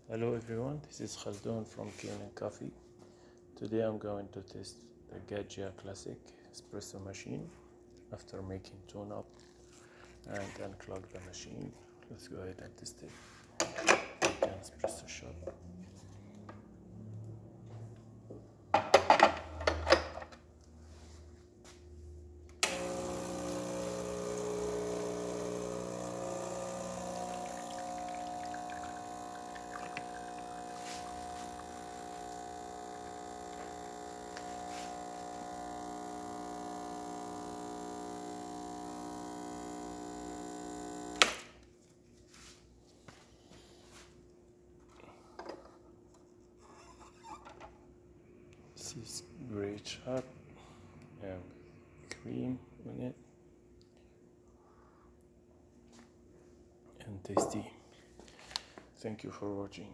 Hello everyone, this is Khaldun from Kanen Coffee. Today I'm going to test the Gaggia Classic espresso machine after making tune-up and unclog the machine. Let's go ahead and test it. Take an espresso shot. This is great shot and cream on it and tasty. Thank you for watching.